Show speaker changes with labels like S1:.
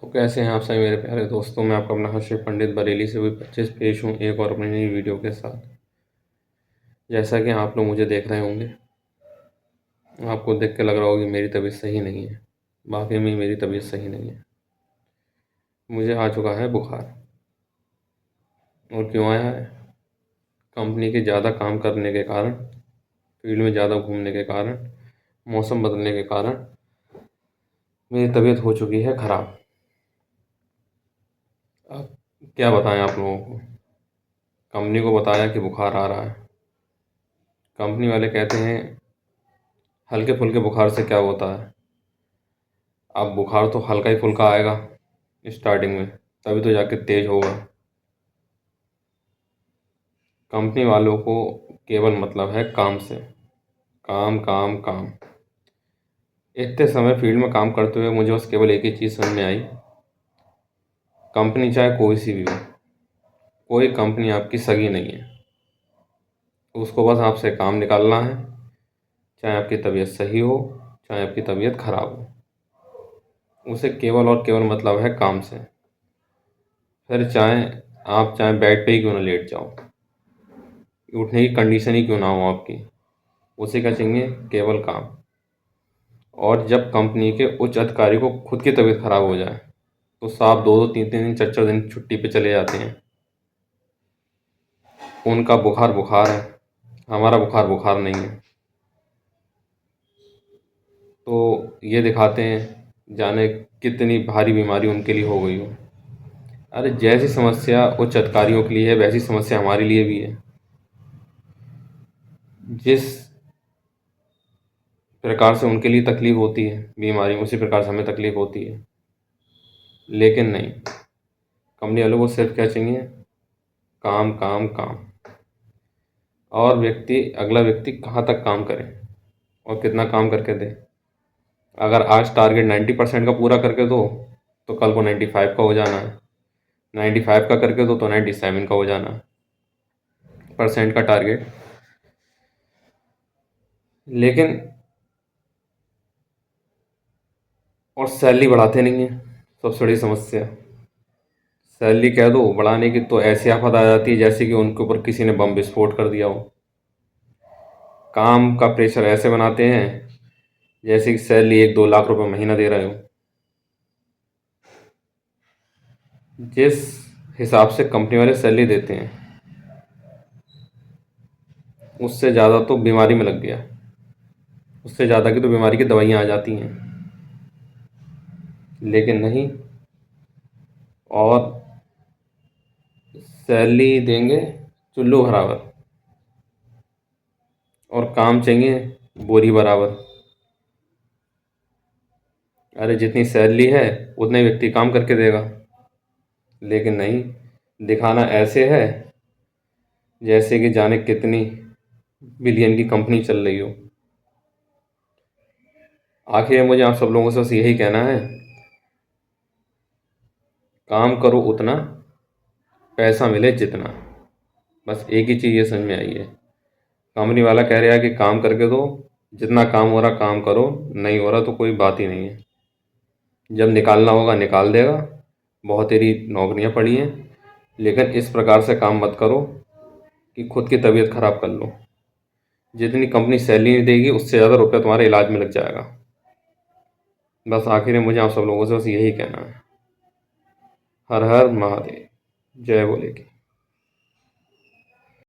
S1: तो कैसे हैं आप सभी मेरे प्यारे दोस्तों। मैं आपका अपना हर्षित पंडित बरेली से भी 25 पेश हूँ एक और अपनी नई वीडियो के साथ। जैसा कि आप लोग मुझे देख रहे होंगे, आपको देख के लग रहा होगा कि मेरी तबीयत सही नहीं है। वाकई में मेरी तबीयत सही नहीं है। मुझे आ चुका है बुखार। और क्यों आया है? कंपनी के ज़्यादा काम करने के कारण, फील्ड में ज़्यादा घूमने के कारण, मौसम बदलने के कारण मेरी तबीयत हो चुकी है ख़राब। अब क्या बताएं आप लोगों को। कंपनी को बताया कि बुखार आ रहा है। कंपनी वाले कहते हैं हल्के फुल्के बुखार से क्या होता है। अब बुखार तो हल्का ही फुल्का आएगा स्टार्टिंग में, तभी तो जाके तेज होगा। कंपनी वालों को केवल मतलब है काम से, काम काम काम। इतने समय फील्ड में काम करते हुए मुझे बस केवल एक ही चीज़ समझ में आई। कंपनी चाहे कोई सी भी हो, कोई कंपनी आपकी सगी नहीं है। उसको बस आपसे काम निकालना है, चाहे आपकी तबीयत सही हो, चाहे आपकी तबीयत खराब हो। उसे केवल और केवल मतलब है काम से। फिर चाहे बेड पे ही क्यों ना लेट जाओ, उठने की कंडीशन ही क्यों ना हो आपकी, उसे क्या चाहिए? केवल काम। और जब कंपनी के उच्च अधिकारी को खुद की तबीयत खराब हो जाए तो साहब दो दो तीन तीन दिन, चार चार दिन छुट्टी पे चले जाते हैं। उनका बुखार बुखार है, हमारा बुखार बुखार नहीं है। तो ये दिखाते हैं जाने कितनी भारी बीमारी उनके लिए हो गई हो। अरे जैसी समस्या उच्च अधिकारियों के लिए है वैसी समस्या हमारे लिए भी है। जिस प्रकार से उनके लिए तकलीफ होती है बीमारी, उसी प्रकार से हमें तकलीफ होती है। लेकिन नहीं, कंपनी वालों को सिर्फ क्या चाहिए? काम काम काम। और अगला व्यक्ति कहाँ तक काम करे और कितना काम करके दे। अगर आज टारगेट 90% का पूरा करके दो तो कल को 95 का हो जाना है, 95 का करके दो तो 97 का हो जाना है परसेंट का टारगेट। लेकिन और सैलरी बढ़ाते नहीं है, सबसे बड़ी समस्या। सैलरी कह दो बढ़ाने की तो ऐसी आफत आ जाती है जैसे कि उनके ऊपर किसी ने बम विस्फोट कर दिया हो। काम का प्रेशर ऐसे बनाते हैं जैसे कि सैलरी 1-2 लाख रुपए महीना दे रहे हो। जिस हिसाब से कंपनी वाले सैलरी देते हैं उससे ज़्यादा तो बीमारी में लग गया, उससे ज़्यादा की तो बीमारी की दवाइयाँ आ जाती हैं। लेकिन नहीं, और सैलरी देंगे चुल्लू बराबर और काम चाहिए बोरी बराबर। अरे जितनी सैलरी है उतने व्यक्ति काम करके देगा। लेकिन नहीं, दिखाना ऐसे है जैसे कि जाने कितनी बिलियन की कंपनी चल रही हो। आखिर मुझे आप सब लोगों से बस यही कहना है, काम करो उतना, पैसा मिले जितना। बस एक ही चीज़ ये समझ में आई है। कंपनी वाला कह रहा है कि काम करके दो, जितना काम हो रहा काम करो, नहीं हो रहा तो कोई बात ही नहीं है। जब निकालना होगा निकाल देगा। बहुत तेरी नौकरियां पड़ी हैं, लेकिन इस प्रकार से काम मत करो कि खुद की तबीयत खराब कर लो। जितनी कंपनी सैलरी नहीं देगी उससे ज़्यादा रुपया तुम्हारे इलाज में लग जाएगा। बस आखिर में मुझे आप सब लोगों से बस यही कहना है। हर हर महादेव, जय बोले की।